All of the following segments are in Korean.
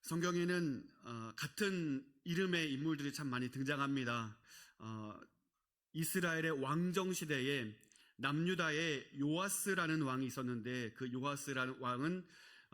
성경에는 같은 이름의 인물들이 참 많이 등장합니다. 이스라엘의 왕정 시대에 남유다에 요아스라는 왕이 있었는데, 그 요아스라는 왕은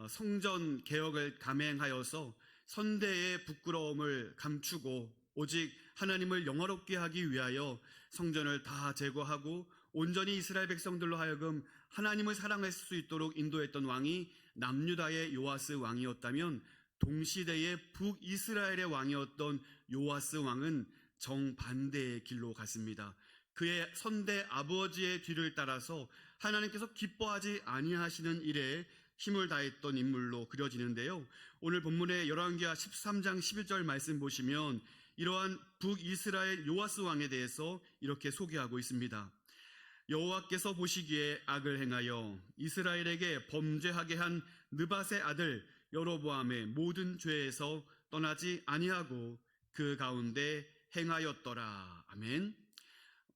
성전 개혁을 감행하여서 선대의 부끄러움을 감추고 오직 하나님을 영화롭게 하기 위하여 성전을 다 제거하고 온전히 이스라엘 백성들로 하여금 하나님을 사랑할 수 있도록 인도했던 왕이 남유다의 요아스 왕이었다면, 동시대의 북이스라엘의 왕이었던 요아스 왕은 정반대의 길로 갔습니다. 그의 선대 아버지의 뒤를 따라서 하나님께서 기뻐하지 아니하시는 일에 힘을 다했던 인물로 그려지는데요. 오늘 본문의 열왕기하 13장 11절 말씀 보시면 이러한 북이스라엘 요아스 왕에 대해서 이렇게 소개하고 있습니다. 여호와께서 보시기에 악을 행하여 이스라엘에게 범죄하게 한 느밧의 아들 여로보암의 모든 죄에서 떠나지 아니하고 그 가운데 행하였더라. 아멘.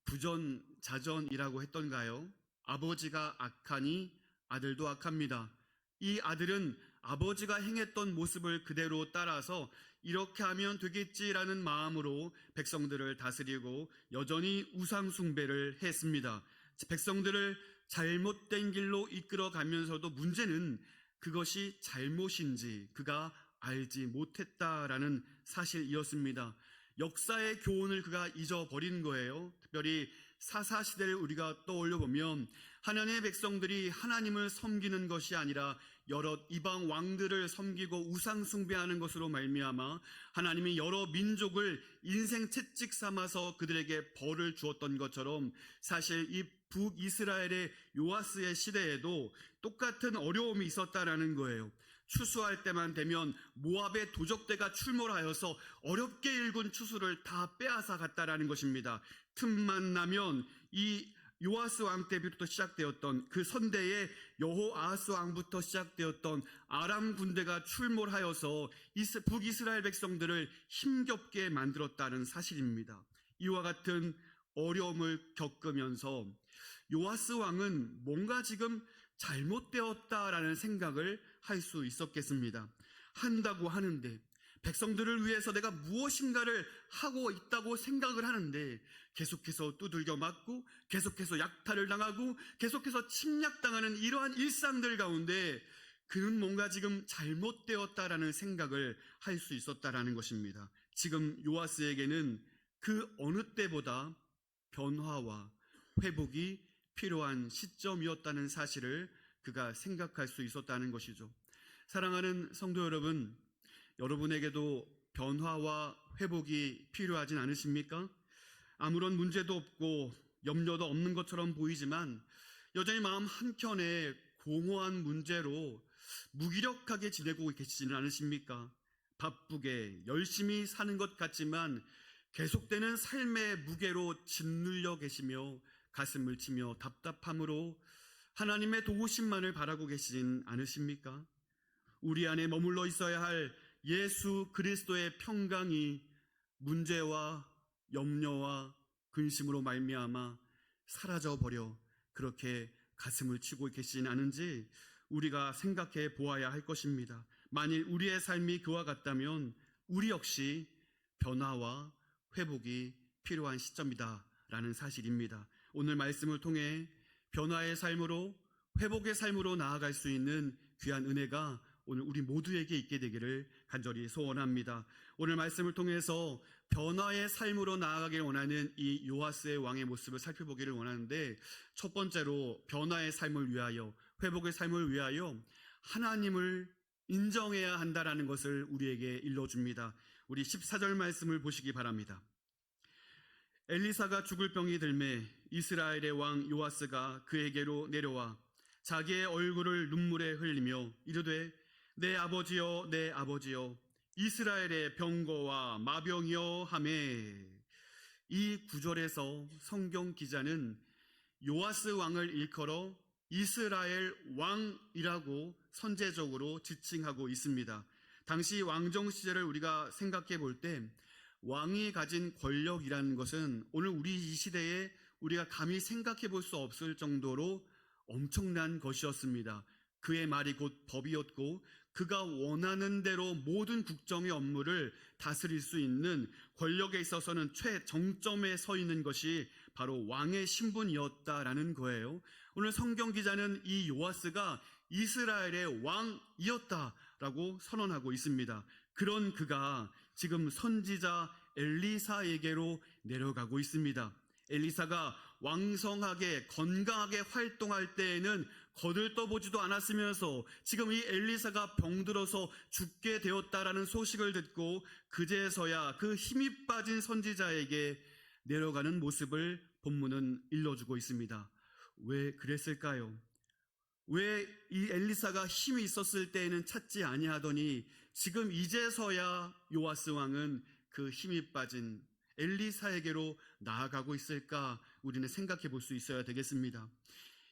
부전자전이라고 했던가요? 아버지가 악하니 아들도 악합니다. 이 아들은 아버지가 행했던 모습을 그대로 따라서 이렇게 하면 되겠지라는 마음으로 백성들을 다스리고 여전히 우상 숭배를 했습니다. 백성들을 잘못된 길로 이끌어 가면서도 문제는 그것이 잘못인지 그가 알지 못했다라는 사실이었습니다. 역사의 교훈을 그가 잊어버린 거예요. 특별히 사사시대를 우리가 떠올려 보면 하나님의 백성들이 하나님을 섬기는 것이 아니라 여러 이방 왕들을 섬기고 우상 숭배하는 것으로 말미암아 하나님이 여러 민족을 인생 채찍 삼아서 그들에게 벌을 주었던 것처럼, 사실 이 북이스라엘의 요아스의 시대에도 똑같은 어려움이 있었다라는 거예요. 추수할 때만 되면 모압의 도적대가 출몰하여서 어렵게 일군 추수를 다 빼앗아 갔다라는 것입니다. 틈만 나면 이 요아스 왕 때부터 시작되었던 그 선대의 여호아하스 왕부터 시작되었던 아람 군대가 출몰하여서 북이스라엘 백성들을 힘겹게 만들었다는 사실입니다. 이와 같은 어려움을 겪으면서 요아스 왕은 뭔가 지금 잘못되었다라는 생각을 할 수 있었겠습니다. 한다고 하는데, 백성들을 위해서 내가 무엇인가를 하고 있다고 생각을 하는데 계속해서 두들겨 맞고 계속해서 약탈을 당하고 계속해서 침략당하는 이러한 일상들 가운데 그는 뭔가 지금 잘못되었다라는 생각을 할 수 있었다라는 것입니다. 지금 요아스에게는 그 어느 때보다 변화와 회복이 필요한 시점이었다는 사실을 그가 생각할 수 있었다는 것이죠. 사랑하는 성도 여러분, 여러분에게도 변화와 회복이 필요하진 않으십니까? 아무런 문제도 없고 염려도 없는 것처럼 보이지만 여전히 마음 한켠에 공허한 문제로 무기력하게 지내고 계시지는 않으십니까? 바쁘게 열심히 사는 것 같지만 계속되는 삶의 무게로 짓눌려 계시며 가슴을 치며 답답함으로 하나님의 도우심만을 바라고 계시진 않으십니까? 우리 안에 머물러 있어야 할 예수 그리스도의 평강이 문제와 염려와 근심으로 말미암아 사라져버려 그렇게 가슴을 치고 계시진 않은지 우리가 생각해 보아야 할 것입니다. 만일 우리의 삶이 그와 같다면 우리 역시 변화와 회복이 필요한 시점이다 라는 사실입니다. 오늘 말씀을 통해 변화의 삶으로 회복의 삶으로 나아갈 수 있는 귀한 은혜가 오늘 우리 모두에게 있게 되기를 간절히 소원합니다. 오늘 말씀을 통해서 변화의 삶으로 나아가길 원하는 이 요아스의 왕의 모습을 살펴보기를 원하는데, 첫 번째로 변화의 삶을 위하여, 회복의 삶을 위하여 하나님을 인정해야 한다라는 것을 우리에게 일러줍니다. 우리 14절 말씀을 보시기 바랍니다. 엘리사가 죽을 병이 들매 이스라엘의 왕 요아스가 그에게로 내려와 자기의 얼굴을 눈물에 흘리며 이르되 내 아버지여 내 아버지여 이스라엘의 병거와 마병이여 하매. 이 구절에서 성경 기자는 요아스 왕을 일컬어 이스라엘 왕이라고 선제적으로 지칭하고 있습니다. 당시 왕정 시절을 우리가 생각해 볼 때 왕이 가진 권력이라는 것은 오늘 우리 이 시대에 우리가 감히 생각해 볼 수 없을 정도로 엄청난 것이었습니다. 그의 말이 곧 법이었고 그가 원하는 대로 모든 국정의 업무를 다스릴 수 있는 권력에 있어서는 최정점에 서 있는 것이 바로 왕의 신분이었다라는 거예요. 오늘 성경 기자는 이 요아스가 이스라엘의 왕이었다라고 선언하고 있습니다. 그런 그가 지금 선지자 엘리사에게로 내려가고 있습니다. 엘리사가 왕성하게 건강하게 활동할 때에는 거들떠보지도 않았으면서 지금 이 엘리사가 병들어서 죽게 되었다라는 소식을 듣고 그제서야 그 힘이 빠진 선지자에게 내려가는 모습을 본문은 일러주고 있습니다. 왜 그랬을까요? 왜 이 엘리사가 힘이 있었을 때에는 찾지 아니하더니 지금 이제서야 요아스 왕은 그 힘이 빠진 엘리사에게로 나아가고 있을까? 우리는 생각해 볼 수 있어야 되겠습니다.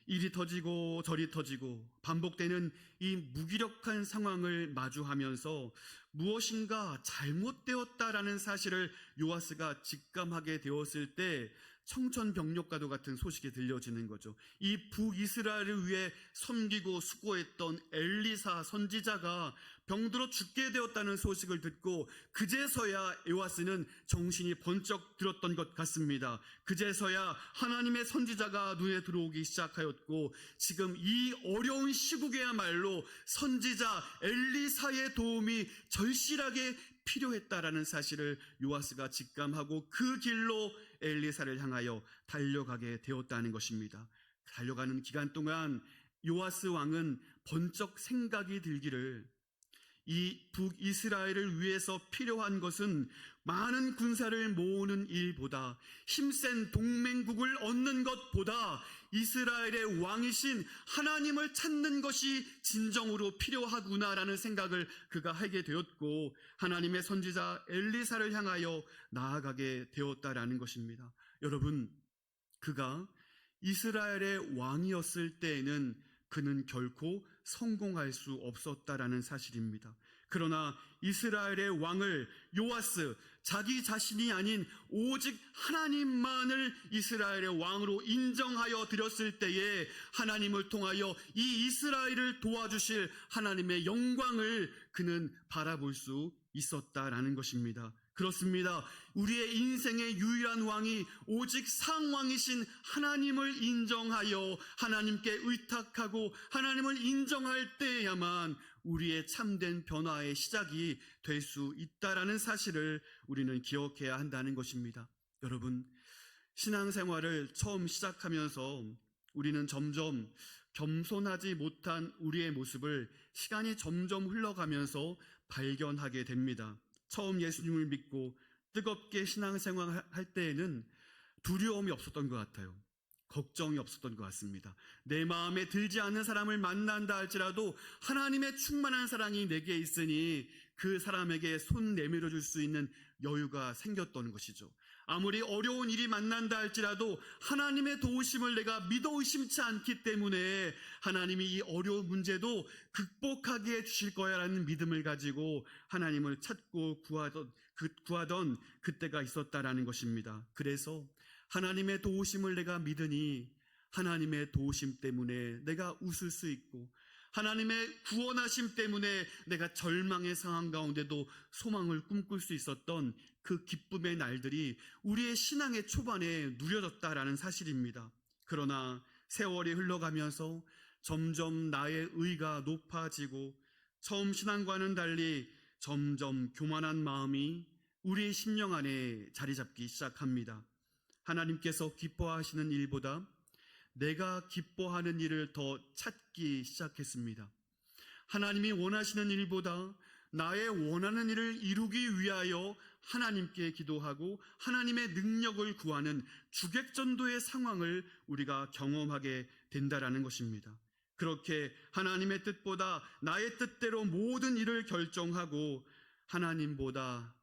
일이 터지고 저리 터지고 반복되는 이 무기력한 상황을 마주하면서 무엇인가 잘못되었다라는 사실을 요아스가 직감하게 되었을 때 청천벽력과도 같은 소식이 들려지는 거죠. 이 북이스라엘을 위해 섬기고 수고했던 엘리사 선지자가 병들어 죽게 되었다는 소식을 듣고 그제서야 요아스는 정신이 번쩍 들었던 것 같습니다. 그제서야 하나님의 선지자가 눈에 들어오기 시작하였고 지금 이 어려운 시국에야말로 선지자 엘리사의 도움이 절실하게 필요했다라는 사실을 요아스가 직감하고 그 길로 엘리사를 향하여 달려가게 되었다는 것입니다. 달려가는 기간 동안 요아스 왕은 번쩍 생각이 들기를 이 북이스라엘을 위해서 필요한 것은 많은 군사를 모으는 일보다 힘센 동맹국을 얻는 것보다 이스라엘의 왕이신 하나님을 찾는 것이 진정으로 필요하구나라는 생각을 그가 하게 되었고 하나님의 선지자 엘리사를 향하여 나아가게 되었다라는 것입니다. 여러분, 그가 이스라엘의 왕이었을 때에는 그는 결코 성공할 수 없었다라는 사실입니다. 그러나 이스라엘의 왕을 요아스, 자기 자신이 아닌 오직 하나님만을 이스라엘의 왕으로 인정하여 드렸을 때에 하나님을 통하여 이 이스라엘을 도와주실 하나님의 영광을 그는 바라볼 수 있었다라는 것입니다. 그렇습니다. 우리의 인생의 유일한 왕이 오직 상왕이신 하나님을 인정하여 하나님께 의탁하고 하나님을 인정할 때야만 우리의 참된 변화의 시작이 될 수 있다라는 사실을 우리는 기억해야 한다는 것입니다. 여러분, 신앙생활을 처음 시작하면서 우리는 점점 겸손하지 못한 우리의 모습을 시간이 점점 흘러가면서 발견하게 됩니다. 처음 예수님을 믿고 뜨겁게 신앙생활 할 때에는 두려움이 없었던 것 같아요. 걱정이 없었던 것 같습니다. 내 마음에 들지 않는 사람을 만난다 할지라도 하나님의 충만한 사랑이 내게 있으니 그 사람에게 손 내밀어 줄 수 있는 여유가 생겼던 것이죠. 아무리 어려운 일이 만난다 할지라도 하나님의 도우심을 내가 믿어 의심치 않기 때문에 하나님이 이 어려운 문제도 극복하게 해주실 거야라는 믿음을 가지고 하나님을 찾고 구하던 그때가 있었다라는 것입니다. 그래서 하나님의 도우심을 내가 믿으니 하나님의 도우심 때문에 내가 웃을 수 있고 하나님의 구원하심 때문에 내가 절망의 상황 가운데도 소망을 꿈꿀 수 있었던 그 기쁨의 날들이 우리의 신앙의 초반에 누려졌다라는 사실입니다. 그러나 세월이 흘러가면서 점점 나의 의가 높아지고 처음 신앙과는 달리 점점 교만한 마음이 우리의 심령 안에 자리 잡기 시작합니다. 하나님께서 기뻐하시는 일보다 내가 기뻐하는 일을 더 찾기 시작했습니다. 하나님이 원하시는 일보다 나의 원하는 일을 이루기 위하여 하나님께 기도하고 하나님의 능력을 구하는 주객전도의 상황을 우리가 경험하게 된다라는 것입니다. 그렇게 하나님의 뜻보다 나의 뜻대로 모든 일을 결정하고 하나님보다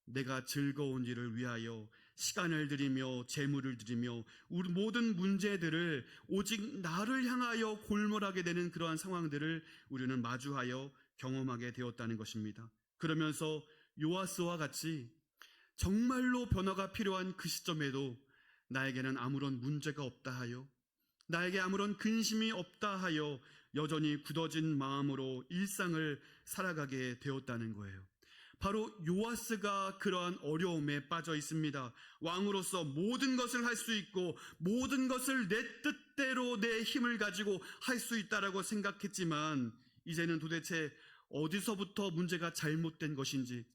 내가 즐거운 일을 위하여 시간을 들이며 재물을 들이며 우리 모든 문제들을 오직 나를 향하여 골몰하게 되는 그러한 상황들을 우리는 마주하여 경험하게 되었다는 것입니다. 그러면서 요아스와 같이 정말로 변화가 필요한 그 시점에도 나에게는 아무런 문제가 없다 하여 나에게 아무런 근심이 없다 하여 여전히 굳어진 마음으로 일상을 살아가게 되었다는 거예요. 바로 요아스가 그러한 어려움에 빠져 있습니다. 왕으로서 모든 것을 할 수 있고 모든 것을 내 뜻대로 내 힘을 가지고 할 수 있다라고 생각했지만 이제는 도대체 어디서부터 문제가 잘못된 것인지,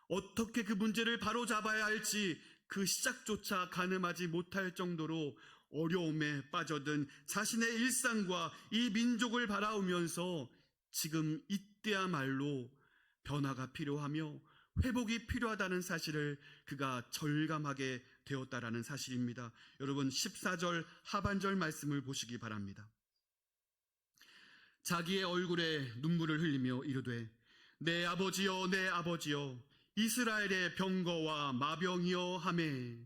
어떻게 그 문제를 바로잡아야 할지 그 시작조차 가늠하지 못할 정도로 어려움에 빠져든 자신의 일상과 이 민족을 바라보면서 지금 이때야말로 변화가 필요하며 회복이 필요하다는 사실을 그가 절감하게 되었다라는 사실입니다. 여러분 14절 하반절 말씀을 보시기 바랍니다. 자기의 얼굴에 눈물을 흘리며 이르되 내 아버지여 내 아버지여 이스라엘의 병거와 마병이여 하매,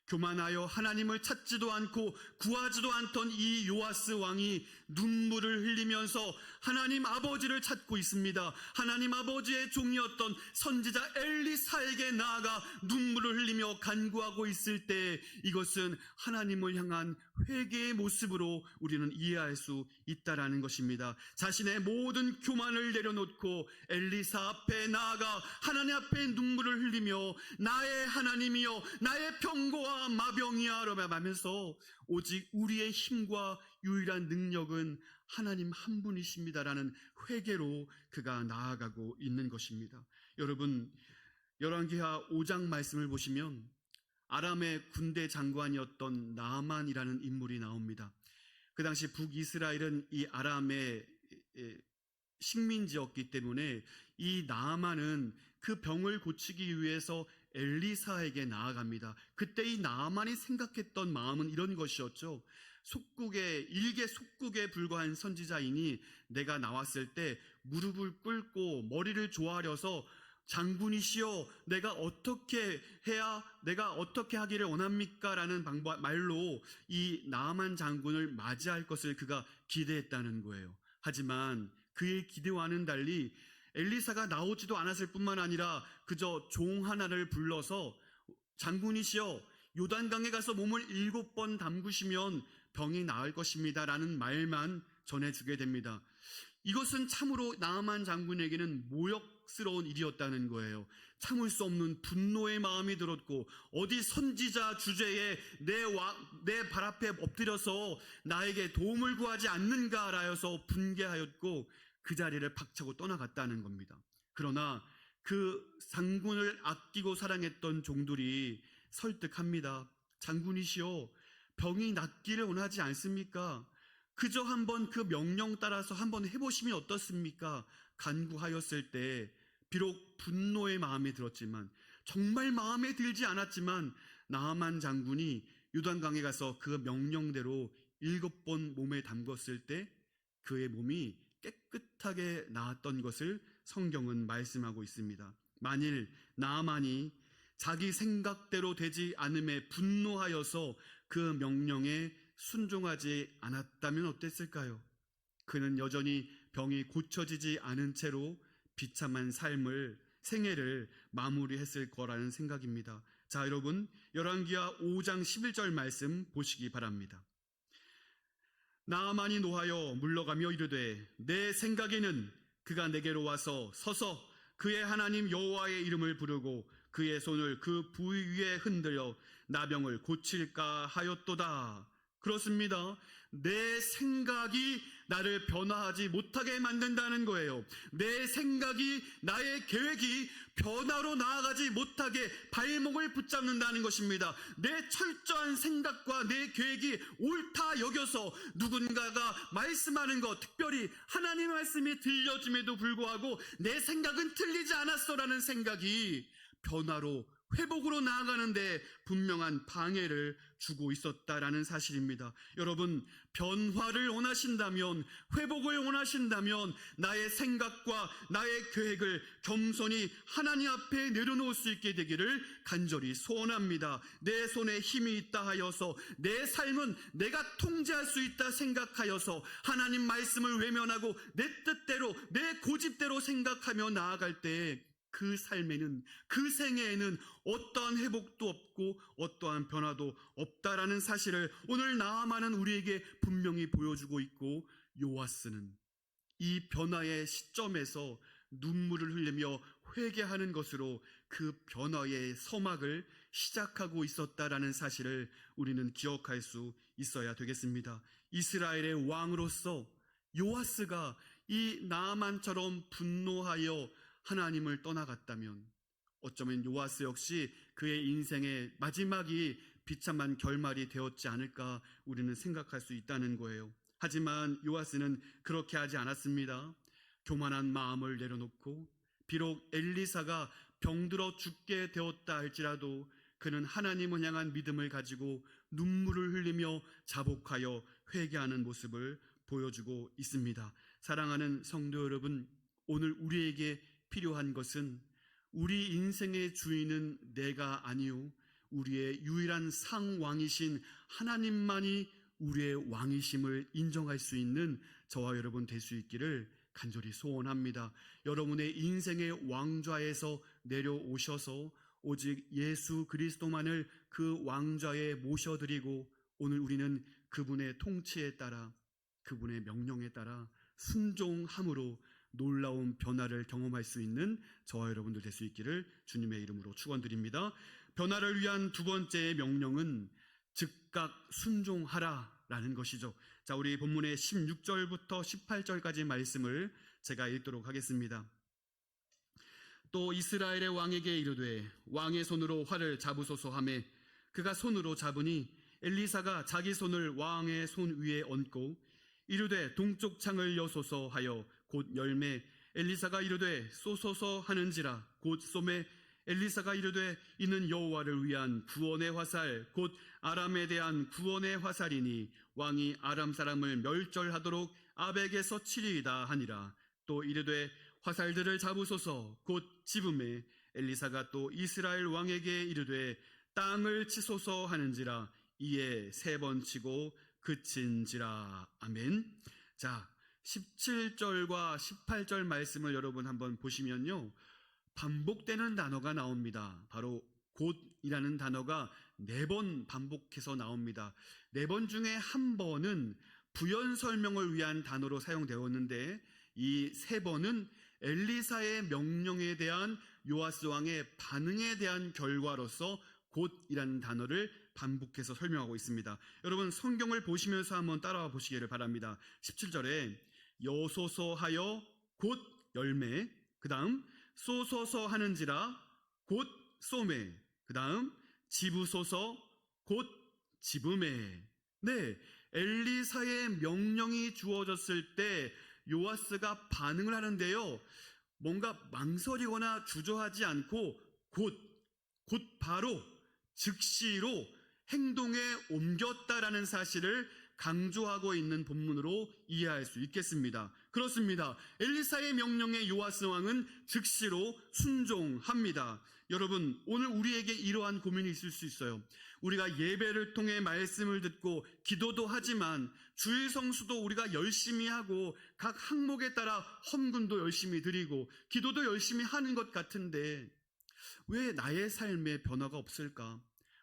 교만하여 하나님을 찾지도 않고 구하지도 않던 이 요아스 왕이 눈물을 흘리면서 하나님 아버지를 찾고 있습니다. 하나님 아버지의 종이었던 선지자 엘리사에게 나아가 눈물을 흘리며 간구하고 있을 때 이것은 하나님을 향한 회개의 모습으로 우리는 이해할 수 있다라는 것입니다. 자신의 모든 교만을 내려놓고 엘리사 앞에 나아가 하나님 앞에 눈물을 흘리며 나의 하나님이여 나의 병거와 마병이야 라고 하면서 오직 우리의 힘과 유일한 능력은 하나님 한 분이십니다라는 회개로 그가 나아가고 있는 것입니다. 여러분 열왕기하 5장 말씀을 보시면 아람의 군대 장관이었던 나아만이라는 인물이 나옵니다. 그 당시 북이스라엘은 이 아람의 식민지였기 때문에 이 나아만은 그 병을 고치기 위해서 엘리사에게 나아갑니다. 그때 이 나아만이 생각했던 마음은 이런 것이었죠. 일개 속국에 불과한 선지자이니 내가 나왔을 때 무릎을 꿇고 머리를 조아려서 장군이시여 내가 어떻게 하기를 원합니까? 라는 말로 이 나아만 장군을 맞이할 것을 그가 기대했다는 거예요. 하지만 그의 기대와는 달리 엘리사가 나오지도 않았을 뿐만 아니라 그저 종 하나를 불러서 장군이시여 요단강에 가서 몸을 7번 담그시면 병이 나을 것입니다 라는 말만 전해주게 됩니다. 이것은 참으로 나아만 장군에게는 모욕스러운 일이었다는 거예요. 참을 수 없는 분노의 마음이 들었고 어디 선지자 주제에 내 발 앞에 엎드려서 나에게 도움을 구하지 않는가 라여서 분개하였고 그 자리를 박차고 떠나갔다는 겁니다. 그러나 그 장군을 아끼고 사랑했던 종들이 설득합니다. 장군이시여 병이 낫기를 원하지 않습니까? 그저 한번 그 명령 따라서 한번 해보시면 어떻습니까? 간구하였을 때 비록 분노의 마음이 들었지만 정말 마음에 들지 않았지만 나아만 장군이 요단강에 가서 그 명령대로 7번 몸에 담궜을 때 그의 몸이 깨끗하게 나았던 것을 성경은 말씀하고 있습니다. 만일 나아만이 자기 생각대로 되지 않음에 분노하여서 그 명령에 순종하지 않았다면 어땠을까요? 그는 여전히 병이 고쳐지지 않은 채로 비참한 생애를 마무리했을 거라는 생각입니다. 자, 여러분 열왕기하 5장 11절 말씀 보시기 바랍니다. 나아만이 노하여 물러가며 이르되 내 생각에는 그가 내게로 와서 서서 그의 하나님 여호와의 이름을 부르고 그의 손을 그 부위 위에 흔들어 나병을 고칠까 하였도다. 그렇습니다. 내 생각이 나를 변화하지 못하게 만든다는 거예요. 내 생각이 나의 계획이 변화로 나아가지 못하게 발목을 붙잡는다는 것입니다. 내 철저한 생각과 내 계획이 옳다 여겨서 누군가가 말씀하는 것, 특별히 하나님의 말씀이 들려짐에도 불구하고 내 생각은 틀리지 않았어라는 생각이 변화로 회복으로 나아가는데 분명한 방해를 주고 있었다라는 사실입니다. 여러분 변화를 원하신다면, 회복을 원하신다면 나의 생각과 나의 계획을 겸손히 하나님 앞에 내려놓을 수 있게 되기를 간절히 소원합니다. 내 손에 힘이 있다 하여서 내 삶은 내가 통제할 수 있다 생각하여서 하나님 말씀을 외면하고 내 뜻대로 내 고집대로 생각하며 나아갈 때 그 삶에는, 그 생애에는 어떠한 회복도 없고 어떠한 변화도 없다라는 사실을 오늘 나아만은 우리에게 분명히 보여주고 있고, 요아스는 이 변화의 시점에서 눈물을 흘리며 회개하는 것으로 그 변화의 서막을 시작하고 있었다라는 사실을 우리는 기억할 수 있어야 되겠습니다. 이스라엘의 왕으로서 요아스가 이 나아만처럼 분노하여 하나님을 떠나갔다면 어쩌면 요아스 역시 그의 인생의 마지막이 비참한 결말이 되었지 않을까 우리는 생각할 수 있다는 거예요. 하지만 요아스는 그렇게 하지 않았습니다. 교만한 마음을 내려놓고 비록 엘리사가 병들어 죽게 되었다 할지라도 그는 하나님을 향한 믿음을 가지고 눈물을 흘리며 자복하여 회개하는 모습을 보여주고 있습니다. 사랑하는 성도 여러분, 오늘 우리에게 필요한 것은 우리 인생의 주인은 내가 아니요 우리의 유일한 상왕이신 하나님만이 우리의 왕이심을 인정할 수 있는 저와 여러분 될 수 있기를 간절히 소원합니다. 여러분의 인생의 왕좌에서 내려오셔서 오직 예수 그리스도만을 그 왕좌에 모셔드리고 오늘 우리는 그분의 통치에 따라, 그분의 명령에 따라 순종함으로 놀라운 변화를 경험할 수 있는 저와 여러분들 될 수 있기를 주님의 이름으로 축원드립니다. 변화를 위한 두 번째 명령은 즉각 순종하라라는 것이죠. 자, 우리 본문의 16절부터 18절까지 말씀을 제가 읽도록 하겠습니다. 또 이스라엘의 왕에게 이르되 왕의 손으로 활을 잡으소서 하매 그가 손으로 잡으니 엘리사가 자기 손을 왕의 손 위에 얹고 이르되 동쪽 창을 여소서 하여 곧 열매 엘리사가 이르되 쏘소서 하는지라 곧 쏘매 엘리사가 이르되 이는 여호와를 위한 구원의 화살 곧 아람에 대한 구원의 화살이니 왕이 아람 사람을 멸절하도록 아벡에서 치리이다 하니라. 또 이르되 화살들을 잡으소서 곧 집음에 엘리사가 또 이스라엘 왕에게 이르되 땅을 치소서 하는지라 이에 3번 치고 그친지라. 아멘. 자, 17절과 18절 말씀을 여러분 한번 보시면요, 반복되는 단어가 나옵니다. 바로 곧이라는 단어가 4번 반복해서 나옵니다. 4번 중에 한 번은 부연 설명을 위한 단어로 사용되었는데 이 3번은 엘리사의 명령에 대한 요아스 왕의 반응에 대한 결과로서 곧이라는 단어를 반복해서 설명하고 있습니다. 여러분 성경을 보시면서 한번 따라와 보시기를 바랍니다. 17절에 여소서 하여 곧 열매, 그 다음 쏘소서 하는지라 곧 쏘매, 그 다음 집으소서 곧 집음에. 네, 엘리사의 명령이 주어졌을 때 요아스가 반응을 하는데요, 뭔가 망설이거나 주저하지 않고 곧 바로 즉시로 행동에 옮겼다라는 사실을 강조하고 있는 본문으로 이해할 수 있겠습니다. 그렇습니다. 엘리사의 명령에 요아스 왕은 즉시로 순종합니다. 여러분, 오늘 우리에게 이러한 고민이 있을 수 있어요. 우리가 예배를 통해 말씀을 듣고 기도도 하지만 주일 성수도 우리가 열심히 하고 각 항목에 따라 헌금도 열심히 드리고 기도도 열심히 하는 것 같은데 왜 나의 삶에 변화가 없을까?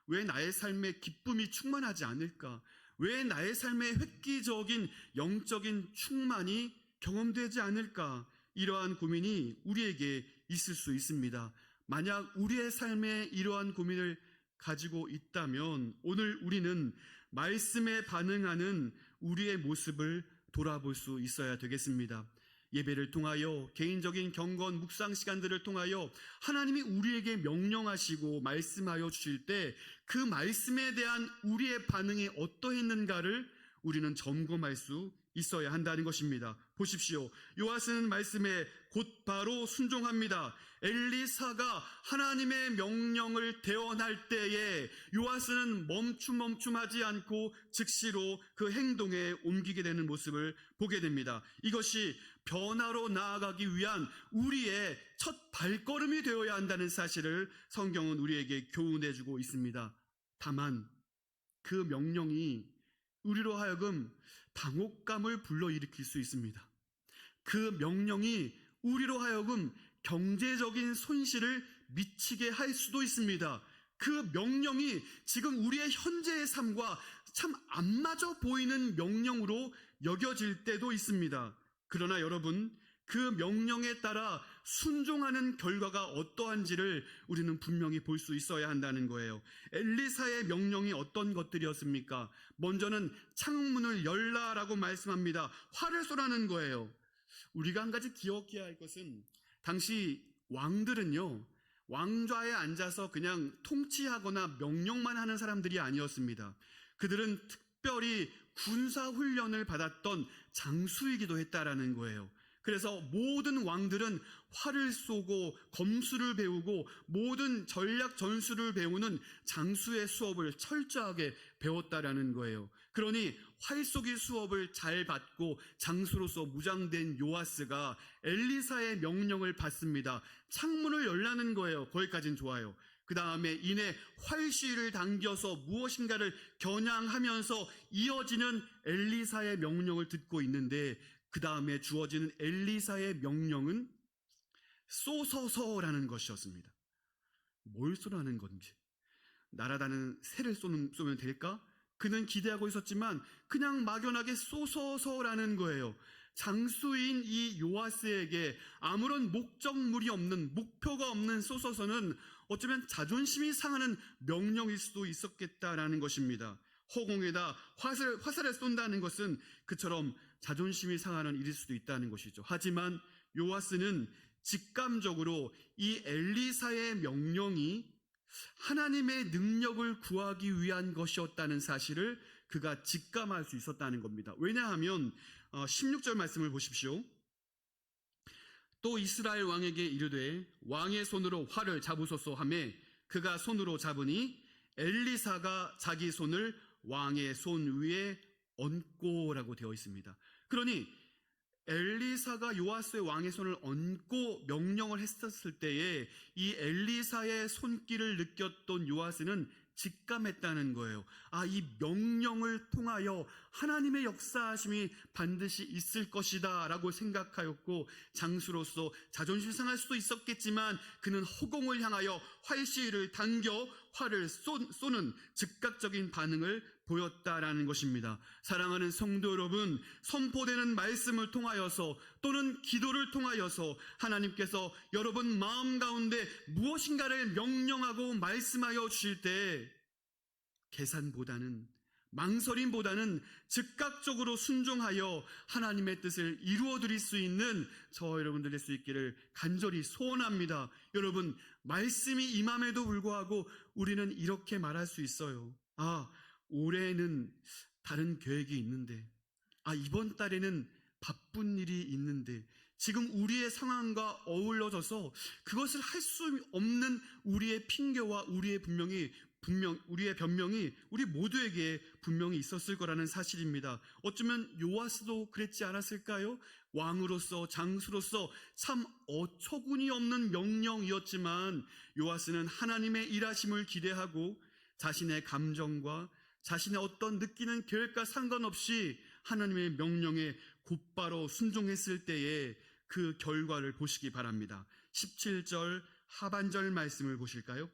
왜 나의 삶에 기쁨이 충만하지 않을까? 왜 나의 삶에 획기적인 영적인 충만이 경험되지 않을까? 이러한 고민이 우리에게 있을 수 있습니다. 만약 우리의 삶에 이러한 고민을 가지고 있다면 오늘 우리는 말씀에 반응하는 우리의 모습을 돌아볼 수 있어야 되겠습니다. 예배를 통하여 개인적인 경건 묵상 시간들을 통하여 하나님이 우리에게 명령하시고 말씀하여 주실 때 그 말씀에 대한 우리의 반응이 어떠했는가를 우리는 점검할 수 있어야 한다는 것입니다. 보십시오. 요아스는 말씀에 곧바로 순종합니다. 엘리사가 하나님의 명령을 대언할 때에 요아스는 멈춤하지 않고 즉시로 그 행동에 옮기게 되는 모습을 보게 됩니다. 이것이 변화로 나아가기 위한 우리의 첫 발걸음이 되어야 한다는 사실을 성경은 우리에게 교훈해주고 있습니다. 다만 그 명령이 우리로 하여금 당혹감을 불러일으킬 수 있습니다. 그 명령이 우리로 하여금 경제적인 손실을 미치게 할 수도 있습니다. 그 명령이 지금 우리의 현재의 삶과 참 안 맞아 보이는 명령으로 여겨질 때도 있습니다. 그러나 여러분, 그 명령에 따라 순종하는 결과가 어떠한지를 우리는 분명히 볼 수 있어야 한다는 거예요. 엘리사의 명령이 어떤 것들이었습니까? 먼저는 창문을 열라라고 말씀합니다. 활을 쏘라는 거예요. 우리가 한 가지 기억해야 할 것은 당시 왕들은요, 왕좌에 앉아서 그냥 통치하거나 명령만 하는 사람들이 아니었습니다. 그들은 특별히 군사훈련을 받았던 장수이기도 했다라는 거예요. 그래서 모든 왕들은 활을 쏘고 검수를 배우고 모든 전략 전술을 배우는 장수의 수업을 철저하게 배웠다라는 거예요. 그러니 활쏘기 수업을 잘 받고 장수로서 무장된 요아스가 엘리사의 명령을 받습니다. 창문을 열라는 거예요. 거기까지는 좋아요. 그 다음에 이내 활시위를 당겨서 무엇인가를 겨냥하면서 이어지는 엘리사의 명령을 듣고 있는데, 그 다음에 주어지는 엘리사의 명령은 쏘서서라는 것이었습니다. 뭘 쏘라는 건지. 날아다니는 새를 쏘면 될까? 그는 기대하고 있었지만 그냥 막연하게 쏘서서라는 거예요. 장수인 이 요아스에게 아무런 목적물이 없는, 목표가 없는 쏘서서는 어쩌면 자존심이 상하는 명령일 수도 있었겠다라는 것입니다. 허공에다 화살을 쏜다는 것은 그처럼 자존심이 상하는 일일 수도 있다는 것이죠. 하지만 요아스는 직감적으로 이 엘리사의 명령이 하나님의 능력을 구하기 위한 것이었다는 사실을 그가 직감할 수 있었다는 겁니다. 왜냐하면 16절 말씀을 보십시오. 또 이스라엘 왕에게 이르되 왕의 손으로 활을 잡으소서 하매 그가 손으로 잡으니 엘리사가 자기 손을 왕의 손 위에 얹고라고 되어 있습니다. 그러니 엘리사가 요아스의 왕의 손을 얹고 명령을 했었을 때에 이 엘리사의 손길을 느꼈던 요아스는 직감했다는 거예요. 이 명령을 통하여 하나님의 역사하심이 반드시 있을 것이다 라고 생각하였고, 장수로서 자존심 상할 수도 있었겠지만 그는 허공을 향하여 활시위를 당겨 활을 쏘는 즉각적인 반응을 보였다라는 것입니다. 사랑하는 성도 여러분, 선포되는 말씀을 통하여서 또는 기도를 통하여서 하나님께서 여러분 마음 가운데 무엇인가를 명령하고 말씀하여 주실 때 계산보다는, 망설임보다는 즉각적으로 순종하여 하나님의 뜻을 이루어 드릴 수 있는 저와 여러분들 될 수 있기를 간절히 소원합니다. 여러분, 말씀이 임함에도 불구하고 우리는 이렇게 말할 수 있어요. 올해는 다른 계획이 있는데, 이번 달에는 바쁜 일이 있는데, 지금 우리의 상황과 어울러져서 그것을 할 수 없는 우리의 핑계와 우리의 변명이 우리 모두에게 분명히 있었을 거라는 사실입니다. 어쩌면 요아스도 그랬지 않았을까요? 왕으로서, 장수로서 참 어처구니 없는 명령이었지만 요아스는 하나님의 일하심을 기대하고 자신의 감정과 자신의 어떤 느끼는 계획과 상관없이 하나님의 명령에 곧바로 순종했을 때에 그 결과를 보시기 바랍니다. 17절 하반절 말씀을 보실까요?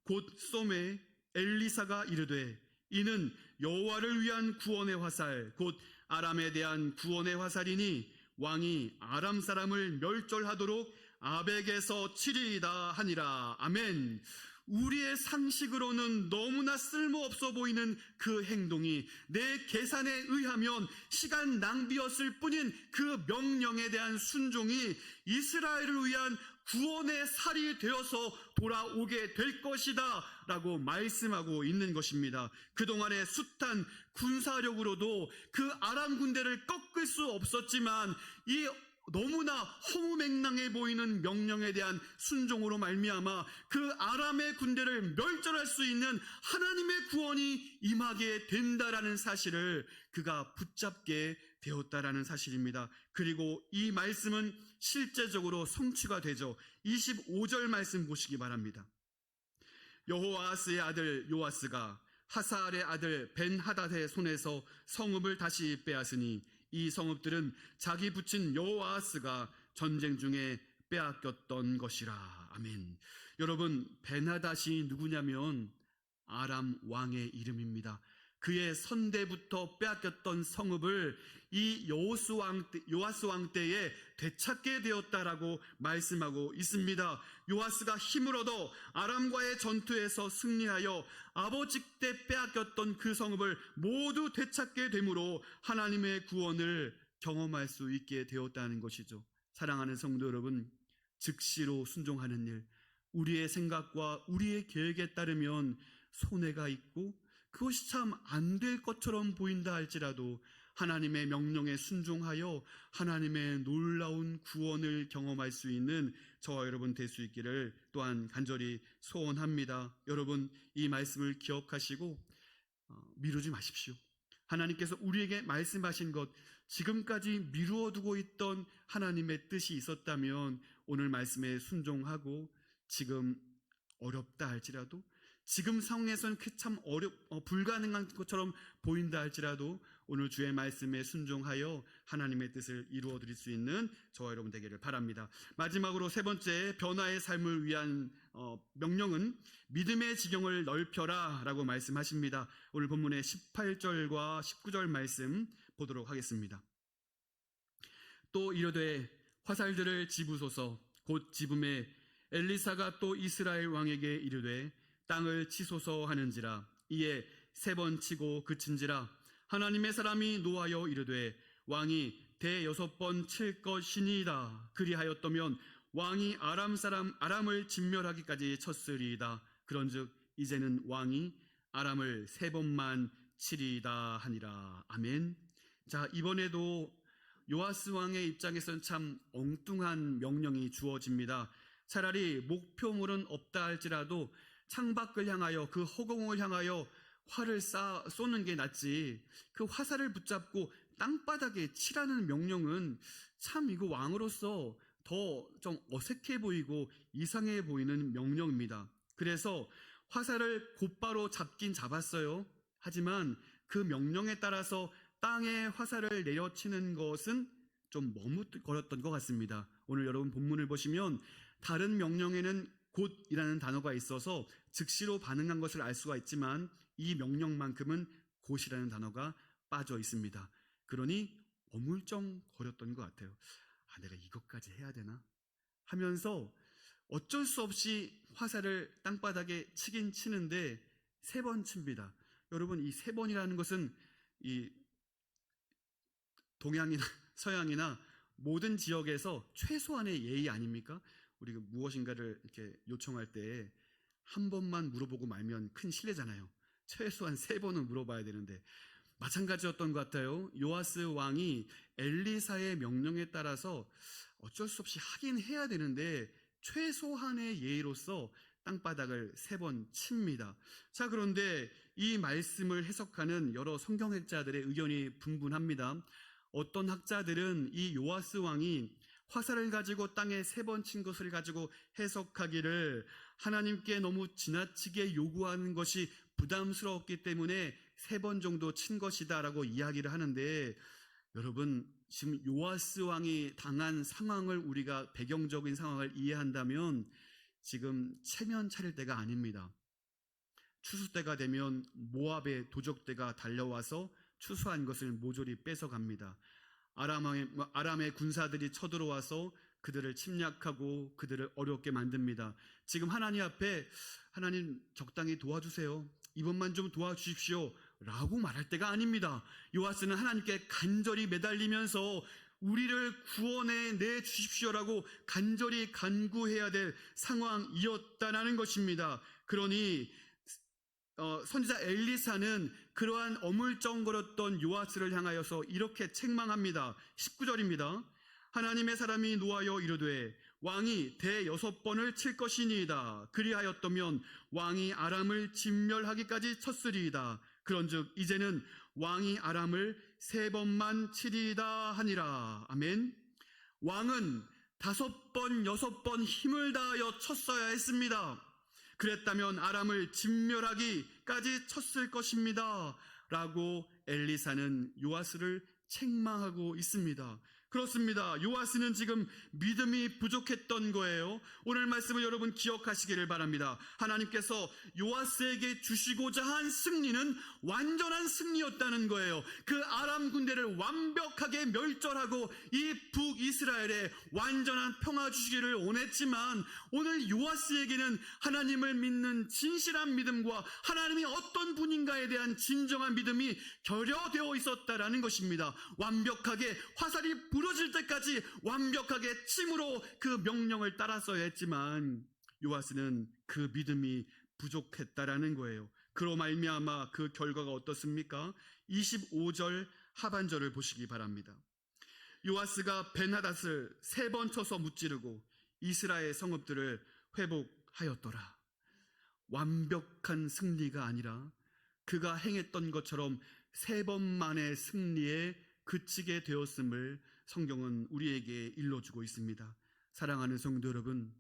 곧 쏘매 엘리사가 이르되 이는 여호와를 위한 구원의 화살, 곧 아람에 대한 구원의 화살이니 왕이 아람 사람을 멸절하도록 아벡에서 치리이다 하니라. 아멘. 우리의 상식으로는 너무나 쓸모없어 보이는 그 행동이 내 계산에 의하면 시간 낭비였을 뿐인 그 명령에 대한 순종이 이스라엘을 위한 구원의 살이 되어서 돌아오게 될 것이다 라고 말씀하고 있는 것입니다. 그동안의 숱한 군사력으로도 그 아람 군대를 꺾을 수 없었지만 이 너무나 허무맹랑해 보이는 명령에 대한 순종으로 말미암아 그 아람의 군대를 멸절할 수 있는 하나님의 구원이 임하게 된다라는 사실을 그가 붙잡게 되었다라는 사실입니다. 그리고 이 말씀은 실제적으로 성취가 되죠. 25절 말씀 보시기 바랍니다. 여호아스의 아들 요아스가 하사알의 아들 벤하닷의 손에서 성읍을 다시 빼앗으니 이 성읍들은 자기 부친 여호아스가 전쟁 중에 빼앗겼던 것이라. 아멘. 여러분, 베나닷이 누구냐면 아람 왕의 이름입니다. 그의 선대부터 빼앗겼던 성읍을 이 요아스 왕 때에 되찾게 되었다라고 말씀하고 있습니다. 요아스가 힘을 얻어 아람과의 전투에서 승리하여 아버지 때 빼앗겼던 그 성읍을 모두 되찾게 되므로 하나님의 구원을 경험할 수 있게 되었다는 것이죠. 사랑하는 성도 여러분, 즉시로 순종하는 일, 우리의 생각과 우리의 계획에 따르면 손해가 있고 그것이 참 안 될 것처럼 보인다 할지라도 하나님의 명령에 순종하여 하나님의 놀라운 구원을 경험할 수 있는 저와 여러분 될 수 있기를 또한 간절히 소원합니다. 여러분, 이 말씀을 기억하시고 미루지 마십시오. 하나님께서 우리에게 말씀하신 것, 지금까지 미루어두고 있던 하나님의 뜻이 있었다면 오늘 말씀에 순종하고, 지금 어렵다 할지라도, 지금 상황에서는 참 불가능한 것처럼 보인다 할지라도 오늘 주의 말씀에 순종하여 하나님의 뜻을 이루어 드릴 수 있는 저와 여러분 되기를 바랍니다. 마지막으로 세 번째, 변화의 삶을 위한 명령은 믿음의 지경을 넓혀라 라고 말씀하십니다. 오늘 본문의 18절과 19절 말씀 보도록 하겠습니다. 또 이르되 화살들을 집으소서. 곧 집음에 엘리사가 또 이스라엘 왕에게 이르되 땅을 치소서 하는지라. 이에 세 번 치고 그친지라. 하나님의 사람이 노하여 이르되 왕이 대여섯 번 칠 것이니이다. 그리하였더면 왕이 아람을 진멸하기까지 쳤으리이다. 그런즉 이제는 왕이 아람을 세 번만 치리이다 하니라. 아멘. 자, 이번에도 요아스 왕의 입장에서는 참 엉뚱한 명령이 주어집니다. 차라리 목표물은 없다 할지라도 창밖을 향하여, 그 허공을 향하여 활을 쏘는 게 낫지, 그 화살을 붙잡고 땅바닥에 치라는 명령은 참 이거 왕으로서 더 좀 어색해 보이고 이상해 보이는 명령입니다. 그래서 화살을 곧바로 잡긴 잡았어요. 하지만 그 명령에 따라서 땅에 화살을 내려치는 것은 좀 머뭇거렸던 것 같습니다. 오늘 여러분 본문을 보시면 다른 명령에는 곧이라는 단어가 있어서 즉시로 반응한 것을 알 수가 있지만 이 명령만큼은 곧이라는 단어가 빠져 있습니다. 그러니 어물쩡거렸던 것 같아요. 내가 이것까지 해야 되나? 하면서 어쩔 수 없이 화살을 땅바닥에 치긴 치는데 세 번 칩니다. 여러분, 이 세 번이라는 것은 이 동양이나 서양이나 모든 지역에서 최소한의 예의 아닙니까? 우리가 무엇인가를 이렇게 요청할 때 한 번만 물어보고 말면 큰 실례잖아요. 최소한 세 번은 물어봐야 되는데 마찬가지였던 것 같아요. 요아스 왕이 엘리사의 명령에 따라서 어쩔 수 없이 하긴 해야 되는데 최소한의 예의로서 땅바닥을 세 번 칩니다. 자, 그런데 이 말씀을 해석하는 여러 성경학자들의 의견이 분분합니다. 어떤 학자들은 이 요아스 왕이 화살을 가지고 땅에 세 번 친 것을 가지고 해석하기를 하나님께 너무 지나치게 요구하는 것이 부담스러웠기 때문에 세 번 정도 친 것이다 라고 이야기를 하는데, 여러분, 지금 요아스 왕이 당한 상황을, 우리가 배경적인 상황을 이해한다면 지금 체면 차릴 때가 아닙니다. 추수 때가 되면 모압의 도적대가 달려와서 추수한 것을 모조리 뺏어갑니다. 아람의 군사들이 쳐들어와서 그들을 침략하고 그들을 어렵게 만듭니다. 지금 하나님 앞에, 하나님 적당히 도와주세요, 이번만 좀 도와주십시오 라고 말할 때가 아닙니다. 요아스는 하나님께 간절히 매달리면서 우리를 구원해 내 주십시오라고 간절히 간구해야 될 상황이었다는 것입니다. 그러니 선지자 엘리사는 그러한 어물쩡거렸던 요아스를 향하여서 이렇게 책망합니다. 19절입니다. 하나님의 사람이 노하여 이르되 왕이 대여섯 번을 칠 것이니이다. 그리하였더면 왕이 아람을 진멸하기까지 쳤으리이다. 그런즉 이제는 왕이 아람을 세 번만 치리이다 하니라. 아멘. 왕은 5번, 6번 힘을 다하여 쳤어야 했습니다. 그랬다면 아람을 진멸하기까지 쳤을 것입니다 라고 엘리사는 요아스를 책망하고 있습니다. 그렇습니다. 요아스는 지금 믿음이 부족했던 거예요. 오늘 말씀을 여러분 기억하시기를 바랍니다. 하나님께서 요아스에게 주시고자 한 승리는 완전한 승리였다는 거예요. 그 아람 군대를 완벽하게 멸절하고 이 북이스라엘에 완전한 평화 주시기를 원했지만 오늘 요아스에게는 하나님을 믿는 진실한 믿음과 하나님이 어떤 분인가에 대한 진정한 믿음이 결여되어 있었다라는 것입니다. 완벽하게 화살이 부러질 때까지 완벽하게 침으로 그 명령을 따랐어야 했지만 요아스는 그 믿음이 부족했다라는 거예요. 그로 말미암아 그 결과가 어떻습니까? 25절 하반절을 보시기 바랍니다. 요아스가 벤하닷을 3번 쳐서 무찌르고 이스라엘 성읍들을 회복하였더라. 완벽한 승리가 아니라 그가 행했던 것처럼 3번 만의 승리에 그치게 되었음을 성경은 우리에게 일러주고 있습니다. 사랑하는 성도 여러분,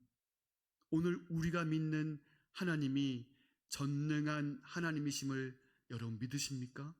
오늘 우리가 믿는 하나님이 전능한 하나님이심을 여러분 믿으십니까?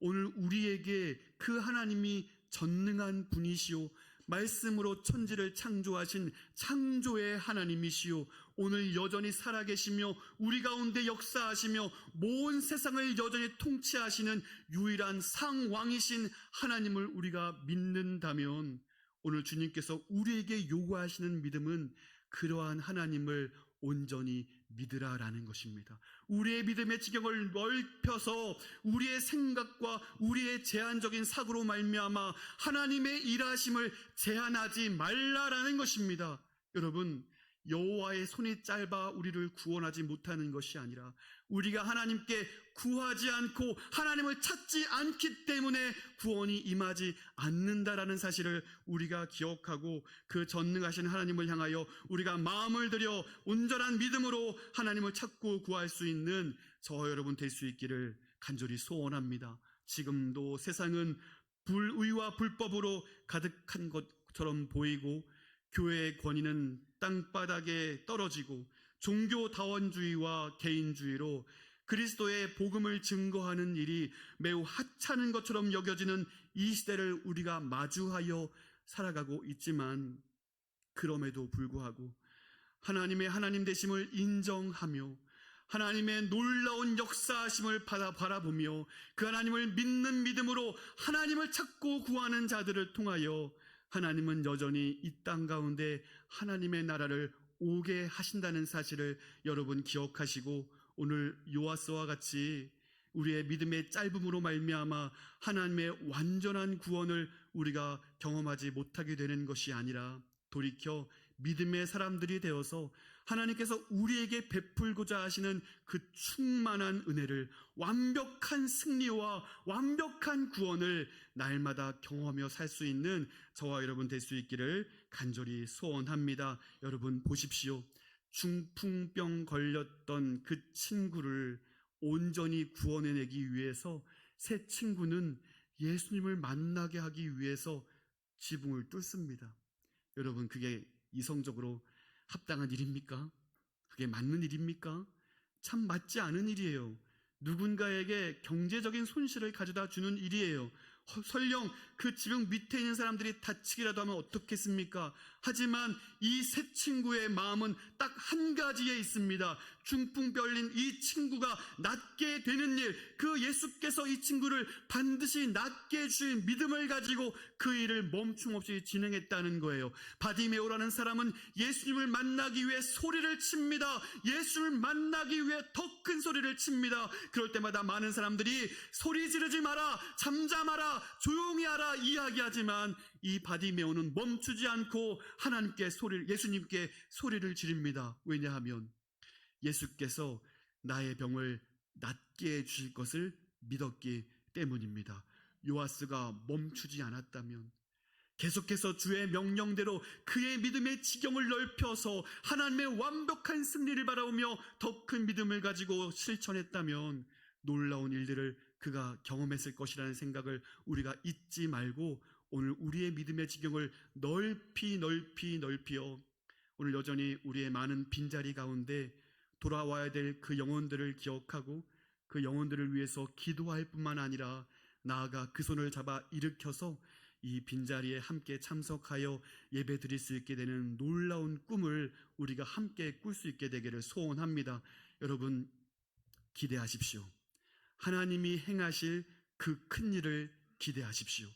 오늘 우리에게 그 하나님이 전능한 분이시오, 말씀으로 천지를 창조하신 창조의 하나님이시오, 오늘 여전히 살아계시며 우리 가운데 역사하시며 온 세상을 여전히 통치하시는 유일한 상왕이신 하나님을 우리가 믿는다면 오늘 주님께서 우리에게 요구하시는 믿음은 그러한 하나님을 온전히 믿으라라는 것입니다. 우리의 믿음의 지경을 넓혀서 우리의 생각과 우리의 제한적인 사고로 말미암아 하나님의 일하심을 제한하지 말라라는 것입니다. 여러분, 여호와의 손이 짧아 우리를 구원하지 못하는 것이 아니라 우리가 하나님께 구하지 않고 하나님을 찾지 않기 때문에 구원이 임하지 않는다라는 사실을 우리가 기억하고 그 전능하신 하나님을 향하여 우리가 마음을 들여 온전한 믿음으로 하나님을 찾고 구할 수 있는 저와 여러분 될 수 있기를 간절히 소원합니다. 지금도 세상은 불의와 불법으로 가득한 것처럼 보이고 교회의 권위는 땅바닥에 떨어지고 종교다원주의와 개인주의로 그리스도의 복음을 증거하는 일이 매우 하찮은 것처럼 여겨지는 이 시대를 우리가 마주하여 살아가고 있지만 그럼에도 불구하고 하나님의 하나님 되심을 인정하며 하나님의 놀라운 역사하심을 바라보며 그 하나님을 믿는 믿음으로 하나님을 찾고 구하는 자들을 통하여 하나님은 여전히 이 땅 가운데 하나님의 나라를 오게 하신다는 사실을 여러분 기억하시고 오늘 요아스와 같이 우리의 믿음의 짧음으로 말미암아 하나님의 완전한 구원을 우리가 경험하지 못하게 되는 것이 아니라 돌이켜 믿음의 사람들이 되어서 하나님께서 우리에게 베풀고자 하시는 그 충만한 은혜를, 완벽한 승리와 완벽한 구원을 날마다 경험하며 살 수 있는 저와 여러분 될 수 있기를 간절히 소원합니다. 여러분 보십시오. 중풍병 걸렸던 그 친구를 온전히 구원해내기 위해서 새 친구는 예수님을 만나게 하기 위해서 지붕을 뚫습니다. 여러분, 그게 이성적으로 합당한 일입니까? 그게 맞는 일입니까? 참 맞지 않은 일이에요. 누군가에게 경제적인 손실을 가져다 주는 일이에요. 설령 그 지붕 밑에 있는 사람들이 다치기라도 하면 어떻겠습니까? 하지만 이 새 친구의 마음은 딱 한 가지에 있습니다. 중풍병인 이 친구가 낫게 되는 일, 그 예수께서 이 친구를 반드시 낫게 해주신 믿음을 가지고 그 일을 멈춤없이 진행했다는 거예요. 바디메오라는 사람은 예수님을 만나기 위해 소리를 칩니다. 예수를 만나기 위해 더 큰 소리를 칩니다. 그럴 때마다 많은 사람들이 소리 지르지 마라, 잠잠하라, 조용히 하라 이야기하지만 이 바디메오는 멈추지 않고 예수님께 소리를 지릅니다. 왜냐하면 예수께서 나의 병을 낫게 해주실 것을 믿었기 때문입니다. 요아스가 멈추지 않았다면, 계속해서 주의 명령대로 그의 믿음의 지경을 넓혀서 하나님의 완벽한 승리를 바라보며 더 큰 믿음을 가지고 실천했다면 놀라운 일들을 그가 경험했을 것이라는 생각을 우리가 잊지 말고 오늘 우리의 믿음의 지경을 넓히어 오늘 여전히 우리의 많은 빈자리 가운데 돌아와야 될 그 영혼들을 기억하고 그 영혼들을 위해서 기도할 뿐만 아니라 나아가 그 손을 잡아 일으켜서 이 빈자리에 함께 참석하여 예배 드릴 수 있게 되는 놀라운 꿈을 우리가 함께 꿀 수 있게 되기를 소원합니다. 여러분, 기대하십시오. 하나님이 행하실 그 큰 일을 기대하십시오.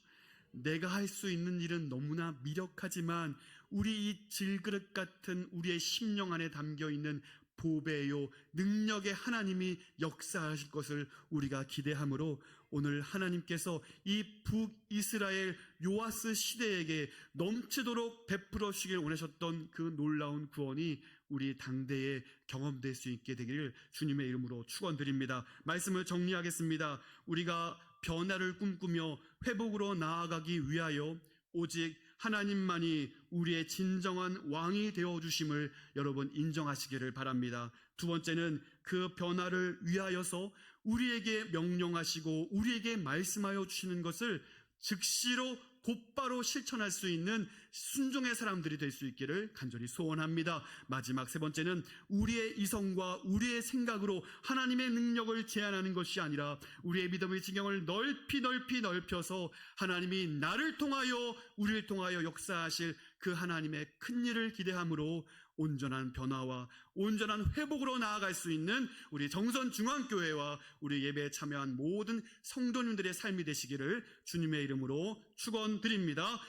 내가 할 수 있는 일은 너무나 미력하지만 우리 이 질그릇 같은 우리의 심령 안에 담겨있는 보배요 능력의 하나님이 역사하실 것을 우리가 기대하므로 오늘 하나님께서 이 북이스라엘 요아스 시대에게 넘치도록 베풀어 주시길 원하셨던 그 놀라운 구원이 우리 당대에 경험될 수 있게 되기를 주님의 이름으로 축원드립니다. 말씀을 정리하겠습니다. 우리가 변화를 꿈꾸며 회복으로 나아가기 위하여 오직 하나님만이 우리의 진정한 왕이 되어주심을 여러분 인정하시기를 바랍니다. 두 번째는 그 변화를 위하여서 우리에게 명령하시고 우리에게 말씀하여 주시는 것을 즉시로 곧바로 실천할 수 있는 순종의 사람들이 될 수 있기를 간절히 소원합니다. 마지막 세 번째는 우리의 이성과 우리의 생각으로 하나님의 능력을 제한하는 것이 아니라 우리의 믿음의 지경을 넓히 넓혀서 하나님이 나를 통하여 우리를 통하여 역사하실 그 하나님의 큰 일을 기대함으로 온전한 변화와 온전한 회복으로 나아갈 수 있는 우리 정선중앙교회와 우리 예배에 참여한 모든 성도님들의 삶이 되시기를 주님의 이름으로 축원드립니다.